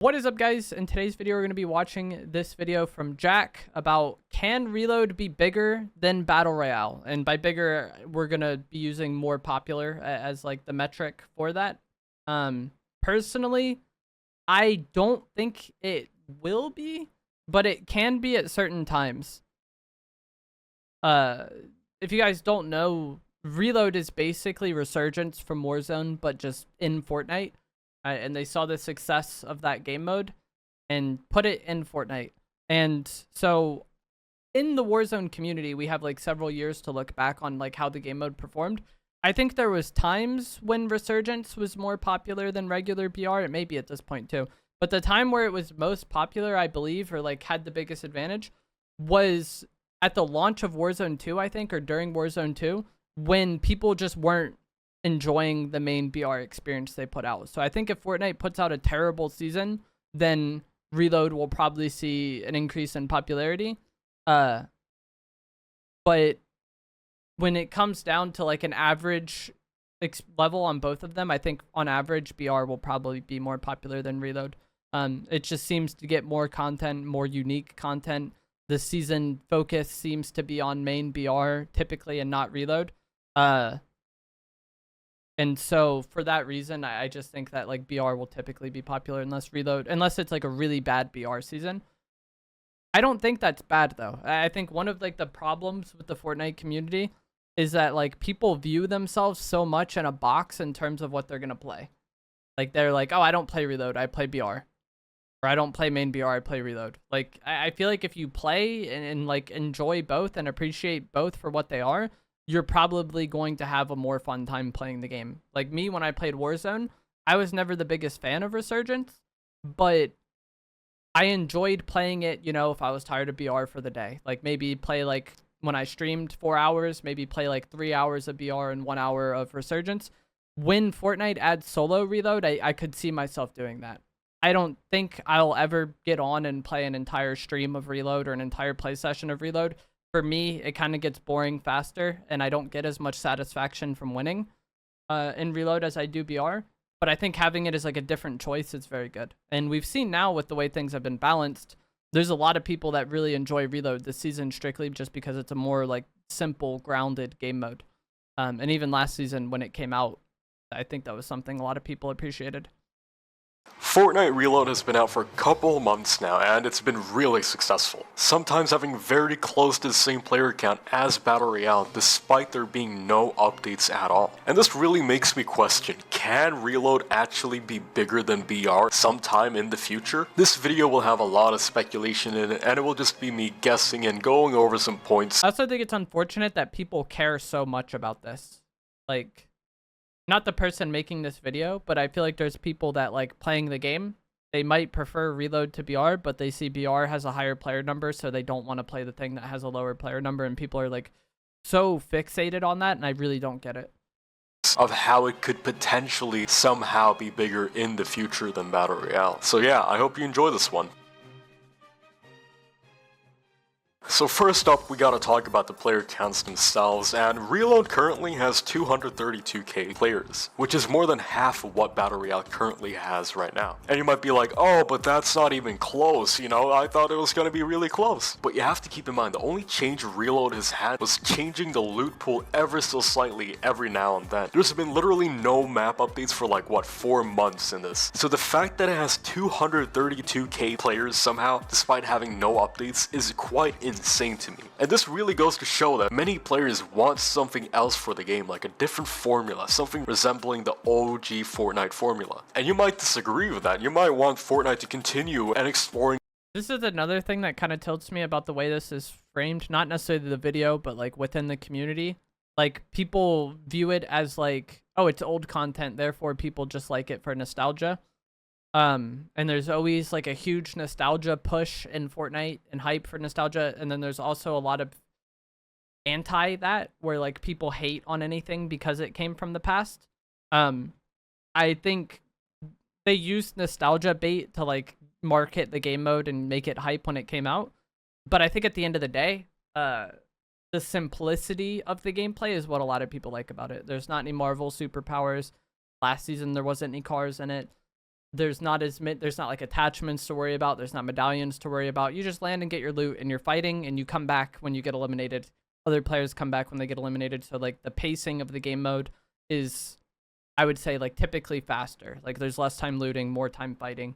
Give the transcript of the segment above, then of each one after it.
What is up, guys? In today's video, we're going to be watching this video from Jack about can Reload be bigger than Battle Royale? And by bigger, we're going to be using more popular as like the metric for that. Personally, I don't think it will be, but it can be at certain times. If you guys don't know, Reload is basically Resurgence from Warzone, but just in Fortnite. And they saw the success of that game mode and put it in Fortnite. And so in the Warzone community, we have like several years to look back on like how the game mode performed. I think there was times when Resurgence was more popular than regular BR. It may be at this point too. But the time where it was most popular, I believe, or like had the biggest advantage was at the launch of Warzone 2, I think, or during Warzone 2, when people just weren't enjoying the main BR experience they put out. So I think if Fortnite puts out a terrible season, then Reload will probably see an increase in popularity. But when it comes down to like an average level on both of them, I think on average BR will probably be more popular than Reload. It just seems to get more content, more unique content. The season focus seems to be on main BR typically and not Reload. And so for that reason, I just think that like BR will typically be popular unless it's like a really bad BR season. I don't think that's bad though. I think one of like the problems with the Fortnite community is that like people view themselves so much in a box in terms of what they're going to play. Like they're like, oh, I don't play Reload, I play BR. Or I don't play main BR, I play Reload. Like I feel like if you play and like enjoy both and appreciate both for what they are, you're probably going to have a more fun time playing the game. Like me, when I played Warzone, I was never the biggest fan of Resurgence, but I enjoyed playing it, you know, if I was tired of BR for the day. Like maybe play like when I streamed 4 hours, maybe play like 3 hours of BR and 1 hour of Resurgence. When Fortnite adds solo Reload, I could see myself doing that. I don't think I'll ever get on and play an entire stream of Reload or an entire play session of Reload. For me, it kind of gets boring faster, and I don't get as much satisfaction from winning in Reload as I do BR. But I think having it as like a different choice is very good. And we've seen now with the way things have been balanced, there's a lot of people that really enjoy Reload this season strictly just because it's a more like simple, grounded game mode. And even last season when it came out, I think that was something a lot of people appreciated. Fortnite Reload has been out for a couple months now, and it's been really successful, sometimes having very close to the same player count as Battle Royale despite there being no updates at all. And this really makes me question, can Reload actually be bigger than BR sometime in the future? This video will have a lot of speculation in it, and it will just be me guessing and going over some points. I also think it's unfortunate that people care so much about this. Like, not the person making this video, but I feel like there's people that like playing the game. They might prefer Reload to BR, but they see BR has a higher player number, so they don't want to play the thing that has a lower player number, and people are like so fixated on that, and I really don't get it. Of how it could potentially somehow be bigger in the future than Battle Royale. So yeah, I hope you enjoy this one. So first up, we gotta talk about the player counts themselves, and Reload currently has 232k players, which is more than half of what Battle Royale currently has right now. And you might be like, oh, but that's not even close, you know, I thought it was gonna be really close. But you have to keep in mind, the only change Reload has had was changing the loot pool ever so slightly every now and then. There's been literally no map updates for like, what, 4 months in this. So the fact that it has 232k players somehow, despite having no updates, is quite insane to me. And this really goes to show that many players want something else for the game, like a different formula, something resembling the OG Fortnite formula. And you might disagree with that. You might want Fortnite to continue and exploring. This is another thing that kind of tilts me about the way this is framed, not necessarily the video, but like within the community. Like people view it as like, oh, it's old content, therefore people just like it for nostalgia. And there's always like a huge nostalgia push in Fortnite and hype for nostalgia, and then there's also a lot of anti that where like people hate on anything because it came from the past. I think they used nostalgia bait to like market the game mode and make it hype when it came out, but I think at the end of the day, the simplicity of the gameplay is what a lot of people like about it. There's not any Marvel superpowers. Last season there wasn't any cars in it. there's not like attachments to worry about. There's not medallions to worry about. You just land and get your loot, and you're fighting, and you come back when you get eliminated. Other players come back when they get eliminated. So like the pacing of the game mode is, I would say, like typically faster. Like there's less time looting, more time fighting.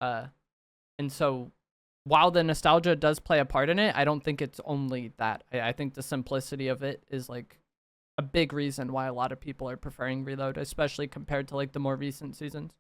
And so while the nostalgia does play a part in it, I don't think it's only that. I think the simplicity of it is like a big reason why a lot of people are preferring Reload, especially compared to like the more recent seasons.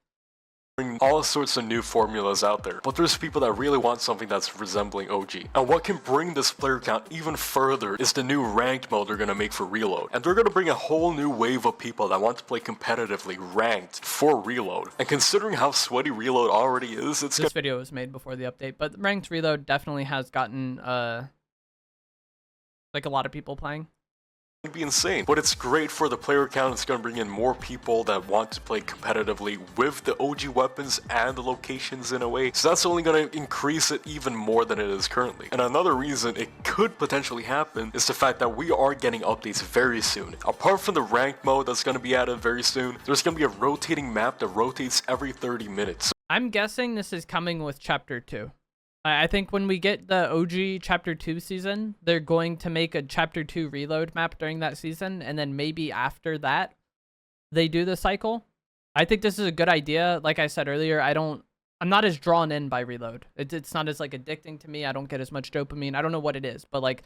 All sorts of new formulas out there, but there's people that really want something that's resembling OG. And what can bring this player count even further is the new ranked mode they're going to make for Reload. And they're going to bring a whole new wave of people that want to play competitively ranked for Reload. And considering how sweaty Reload already is, this video was made before the update, but ranked Reload definitely has gotten like a lot of people playing. Be insane, but it's great for the player count. It's going to bring in more people that want to play competitively with the OG weapons and the locations in a way, so that's only going to increase it even more than it is currently. And another reason it could potentially happen is the fact that we are getting updates very soon. Apart from the ranked mode that's going to be added very soon, there's going to be a rotating map that rotates every 30 minutes. I'm guessing this is coming with Chapter 2. I think when we get the OG Chapter 2 season, they're going to make a Chapter 2 reload map during that season, and then maybe after that, they do the cycle. I think this is a good idea. Like I said earlier, I'm not as drawn in by Reload. It's not as like addicting to me. I don't get as much dopamine. I don't know what it is, but like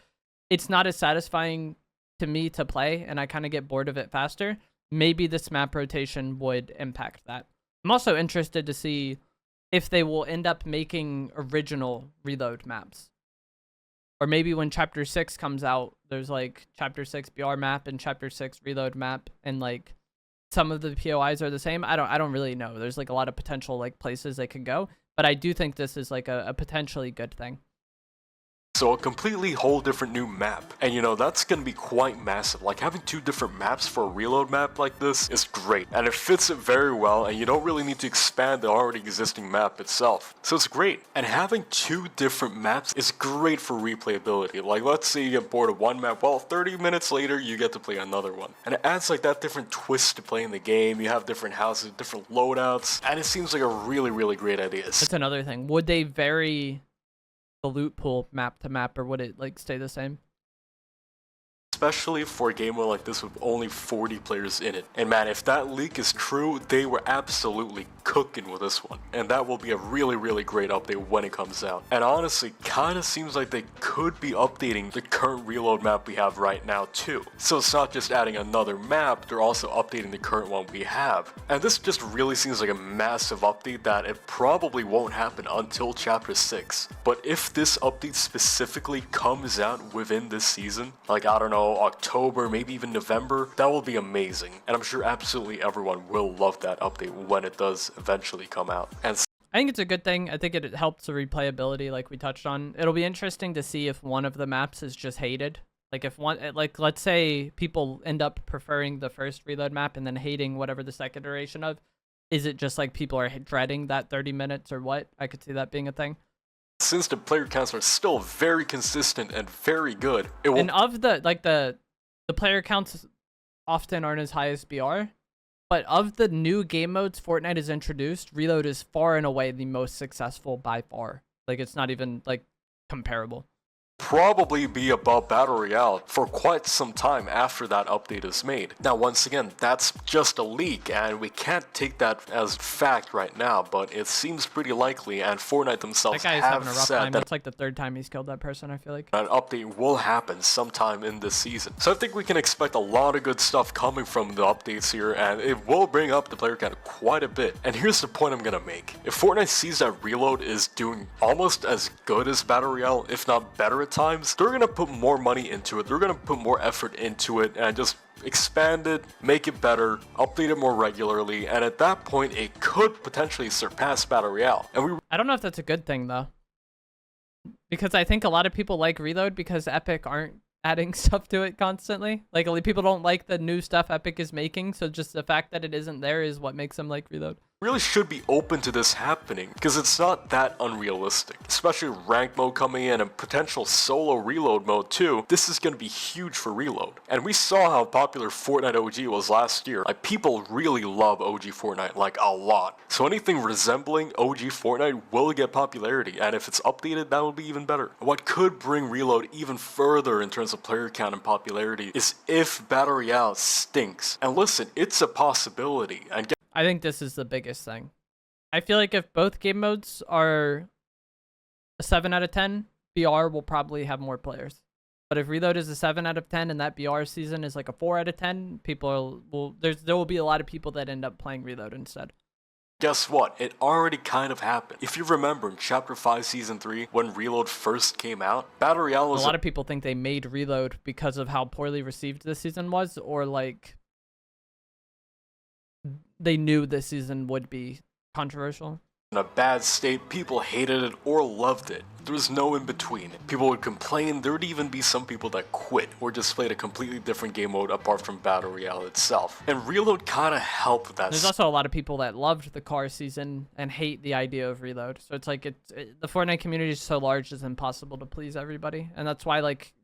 it's not as satisfying to me to play, and I kind of get bored of it faster. Maybe this map rotation would impact that. I'm also interested to see if they will end up making original Reload maps. Or maybe when Chapter 6 comes out, there's like Chapter 6 BR map and Chapter 6 Reload map, and like some of the POIs are the same. I don't really know. There's like a lot of potential like places they could go, but I do think this is like a potentially good thing. So a completely whole different new map, and you know, that's gonna be quite massive. Like having two different maps for a Reload map like this is great, and it fits it very well, and you don't really need to expand the already existing map itself. So it's great, and having two different maps is great for replayability. Like let's say you get bored of one map, well 30 minutes later you get to play another one, and it adds like that different twist to playing the game. You have different houses, different loadouts, and it seems like a really great idea. That's another thing. Would they vary the loot pool map to map, or would it like stay the same? Especially for a game mode like this with only 40 players in it. And man, if that leak is true, they were absolutely cooking with this one. And that will be a really great update when it comes out. And honestly, kinda seems like they could be updating the current Reload map we have right now too. So it's not just adding another map, they're also updating the current one we have. And this just really seems like a massive update that it probably won't happen until Chapter 6. But if this update specifically comes out within this season, like I don't know, October, maybe even November, that will be amazing. And I'm sure absolutely everyone will love that update when it does eventually come out. And I think it's a good thing. I think it helps the replayability like we touched on. It'll be interesting to see if one of the maps is just hated. Like if one, like let's say people end up preferring the first Reload map and then hating whatever the second iteration of. Is it just like people are dreading that 30 minutes or what? I could see that being a thing. Since the player counts are still very consistent and very good, it will... And of the, like the player counts often aren't as high as BR, but of the new game modes Fortnite has introduced, Reload is far and away the most successful by far. Like it's not even like comparable. Probably be above Battle Royale for quite some time after that update is made. Now once again, that's just a leak and we can't take that as fact right now, but it seems pretty likely, and Fortnite themselves that guy is have having a rough said time. that It's like the third time he's killed that person, I feel like. an update will happen sometime in this season. So I think we can expect a lot of good stuff coming from the updates here, and it will bring up the player count quite a bit. And here's the point I'm gonna make. If Fortnite sees that Reload is doing almost as good as Battle Royale, if not better at times, they're gonna put more money into it, they're gonna put more effort into it, and just expand it, make it better, update it more regularly, and at that point it could potentially surpass Battle Royale. And I don't know if that's a good thing though, because I think a lot of people like Reload because Epic aren't adding stuff to it constantly. Like people don't like the new stuff Epic is making, so just the fact that it isn't there is what makes them like Reload. really should be open to this happening because it's not that unrealistic, especially rank mode coming in and potential solo reload mode too. This is going to be huge for Reload, and we saw how popular Fortnite OG was last year. Like, people really love OG Fortnite, like, a lot. So anything resembling OG Fortnite will get popularity, and if it's updated, that will be even better. What could bring Reload even further in terms of player count and popularity is if Battle Royale stinks. And listen, it's a possibility, and I think this is the biggest thing. I feel like if both game modes are a 7 out of 10, BR will probably have more players. But if Reload is a 7 out of 10 and that BR season is like a 4 out of 10, there will be a lot of people that end up playing Reload instead. guess what? It already kind of happened. If you remember in Chapter 5 Season 3, when Reload first came out, Battle Royale was a lot of people think they made Reload because of how poorly received this season was, or like they knew this season would be controversial. In a bad state. People hated it or loved it. There was no in between. People would complain. There would even be some people that quit or just played a completely different game mode apart from Battle Royale itself. And Reload kind of helped with that. There's also a lot of people that loved the car season and hate the idea of Reload. So it's like the Fortnite community is so large, it's impossible to please everybody, and that's why like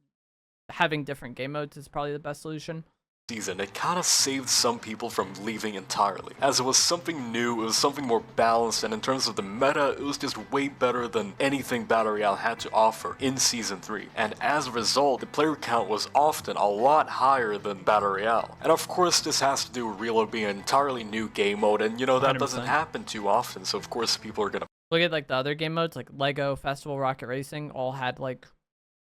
having different game modes is probably the best solution. Season, it kind of saved some people from leaving entirely, as it was something new, it was something more balanced, and in terms of the meta, it was just way better than anything Battle Royale had to offer in Season 3, and as a result, the player count was often a lot higher than Battle Royale. And of course, this has to do with Reload being an entirely new game mode, and you know, that 100%. doesn't happen too often, so of course people are gonna Look at like the other game modes, like Lego, Festival, Rocket Racing, all had like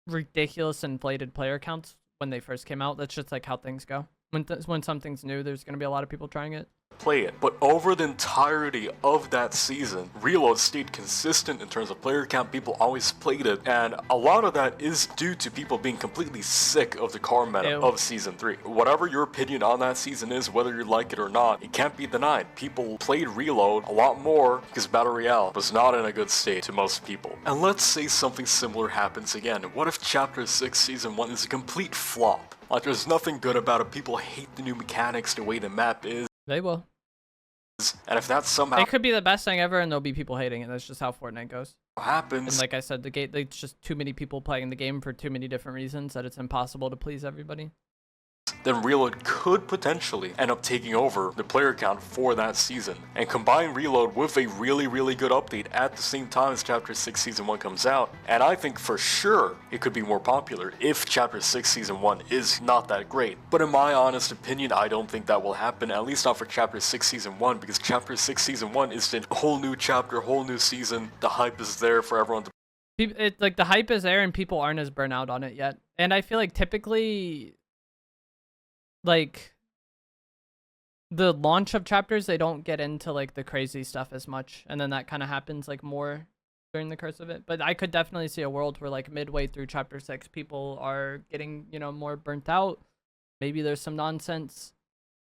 ridiculous inflated player counts when they first came out. That's just like how things go. When something's new, there's going to be a lot of people trying it. play it. But over the entirety of that season, Reload stayed consistent in terms of player count. People always played it, and a lot of that is due to people being completely sick of the car meta of Season 3. Whatever your opinion on that season is, whether you like it or not, it can't be denied. People played Reload a lot more because Battle Royale was not in a good state to most people. And let's say something similar happens again. What if Chapter 6 Season 1 is a complete flop? Like, there's nothing good about it. People hate the new mechanics, the way the map is. They will. And if that somehow It could be the best thing ever, and there'll be people hating it. That's just how Fortnite goes. happens, And like I said, it's just too many people playing the game for too many different reasons that it's impossible to please everybody. then Reload could potentially end up taking over the player count for that season. And combine Reload with a really, really good update at the same time as Chapter 6 Season 1 comes out. And I think for sure it could be more popular if Chapter 6 Season 1 is not that great. But in my honest opinion, I don't think that will happen, at least not for Chapter 6 Season 1, because Chapter 6 Season 1 is a whole new chapter, whole new season. The hype is there for everyone to Like the hype is there, and people aren't as burnt out on it yet. And I feel like typically, like, the launch of chapters, they don't get into like the crazy stuff as much, and then that kind of happens like more during the course of it. But I could definitely see a world where like midway through Chapter 6, people are getting, you know, more burnt out. Maybe there's some nonsense.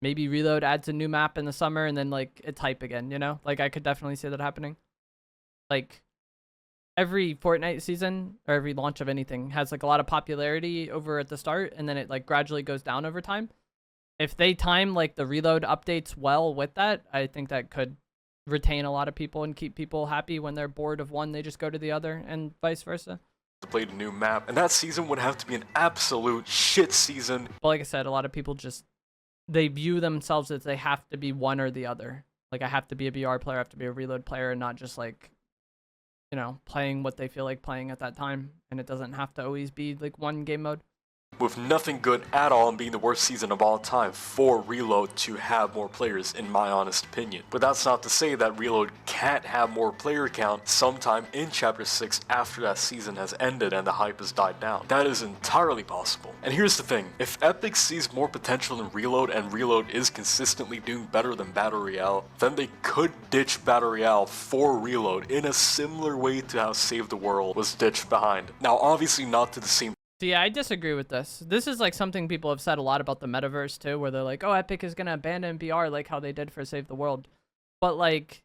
Maybe Reload adds a new map in the summer, and then like it's hype again, you know? Like, I could definitely see that happening. Like, every Fortnite season or every launch of anything has like a lot of popularity over at the start, and then it like gradually goes down over time. If they time like the Reload updates well with that, I think that could retain a lot of people and keep people happy. When they're bored of one, they just go to the other, and vice versa. play the new map. And that season would have to be an absolute shit season. But like I said, a lot of people just, they view themselves as they have to be one or the other. Like, I have to be a BR player, I have to be a Reload player, and not just like, you know, playing what they feel like playing at that time. And it doesn't have to always be like one game mode. With nothing good at all and being the worst season of all time for Reload to have more players, in my honest opinion. But that's not to say that Reload can't have more player count sometime in Chapter 6 after that season has ended and the hype has died down. That is entirely possible. And here's the thing, if Epic sees more potential in Reload and Reload is consistently doing better than Battle Royale, then they could ditch Battle Royale for Reload in a similar way to how Save the World was ditched behind. Now, obviously not to the same. See, I disagree with this. This is like something people have said a lot about the metaverse too, where they're like, oh, Epic is going to abandon BR like how they did for Save the World. But like,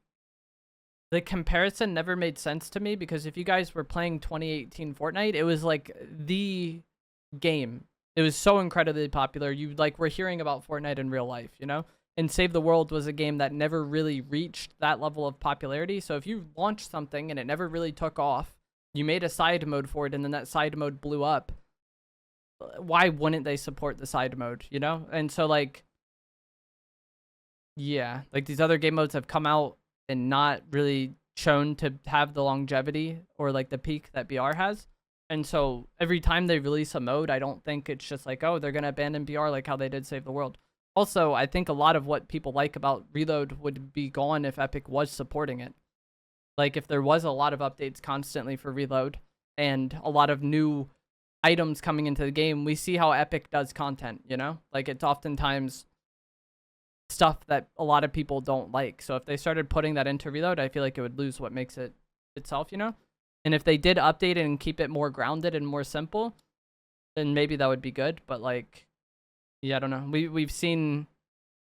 the comparison never made sense to me, because if you guys were playing 2018 Fortnite, it was like the game. It was so incredibly popular. You like were hearing about Fortnite in real life, you know? And Save the World was a game that never really reached that level of popularity. So if you launched something and it never really took off, you made a side mode for it, and then that side mode blew up, why wouldn't they support the side mode, you know? And so, like, yeah, like these other game modes have come out and not really shown to have the longevity or like the peak that BR has. And so every time they release a mode, I don't think it's just like, oh, they're going to abandon BR like how they did Save the World. Also, I think a lot of what people like about Reload would be gone if Epic was supporting it. Like if there was a lot of updates constantly for Reload and a lot of new items coming into the game, we see how Epic does content, you know? Like it's oftentimes stuff that a lot of people don't like. So if they started putting that into Reload, I feel like it would lose what makes it itself, you know? And if they did update it and keep it more grounded and more simple, then maybe that would be good. But like, yeah, I don't know. We've seen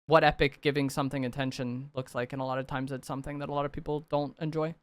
what Epic giving something attention looks like, and a lot of times it's something that a lot of people don't enjoy.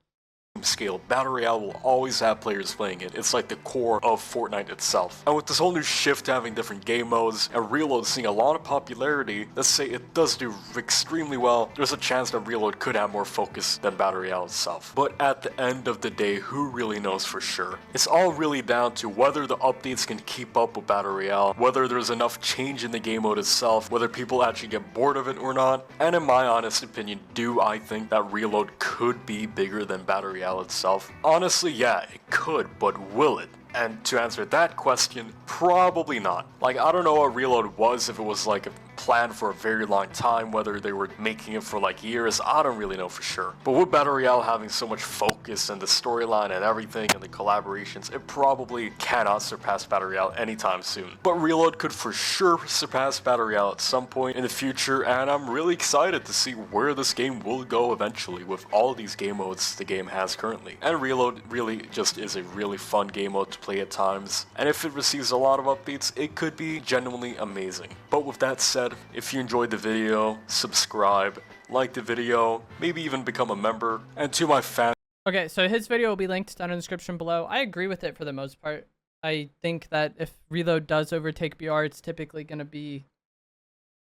Scale, Battle Royale will always have players playing it. It's like the core of Fortnite itself. And with this whole new shift to having different game modes and Reload seeing a lot of popularity, let's say it does do extremely well, there's a chance that Reload could have more focus than Battle Royale itself. But at the end of the day, who really knows for sure? It's all really down to whether the updates can keep up with Battle Royale, whether there's enough change in the game mode itself, whether people actually get bored of it or not. And in my honest opinion, do I think that Reload could be bigger than Battle Royale itself? Honestly, yeah, it could, but will it? And to answer that question, probably not. Like, I don't know what Reload was, if it was like a plan for a very long time, whether they were making it for like years, I don't really know for sure. But with Battle Royale having so much focus and the storyline and everything and the collaborations, it probably cannot surpass Battle Royale anytime soon. But Reload could for sure surpass Battle Royale at some point in the future, and I'm really excited to see where this game will go eventually with all of these game modes the game has currently. And Reload really just is a really fun game mode to play at times, and if it receives a lot of updates, it could be genuinely amazing. But with that said, if you enjoyed the video, subscribe, like the video, maybe even become a member, and to my fans. Okay, so his video will be linked down in the description below. I agree with it for the most part. I think that if Reload does overtake BR, it's typically going to be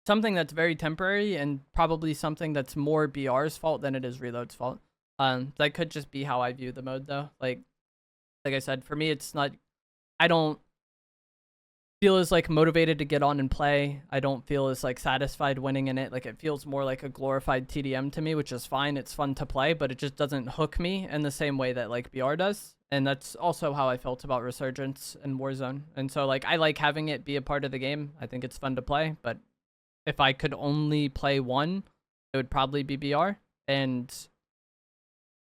something that's very temporary and probably something that's more BR's fault than it is Reload's fault. That could just be how I view the mode though. Like I said, for me, it's not, I don't feel as like motivated to get on and play. I don't feel as like satisfied winning in it. Like it feels more like a glorified TDM to me, which is fine. It's fun to play, but it just doesn't hook me in the same way that like BR does. And that's also how I felt about Resurgence and Warzone. And so like I like having it be a part of the game. I think it's fun to play, but if I could only play one, it would probably be BR. And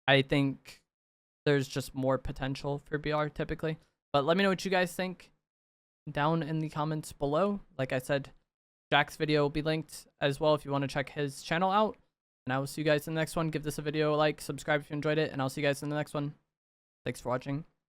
I think there's just more potential for BR typically. But let me know what you guys think down in the comments below. Like I said, Jack's video will be linked as well if you want to check his channel out. And I will see you guys in the next one. Give this a video a like, subscribe if you enjoyed it, and I'll see you guys in the next one. Thanks for watching.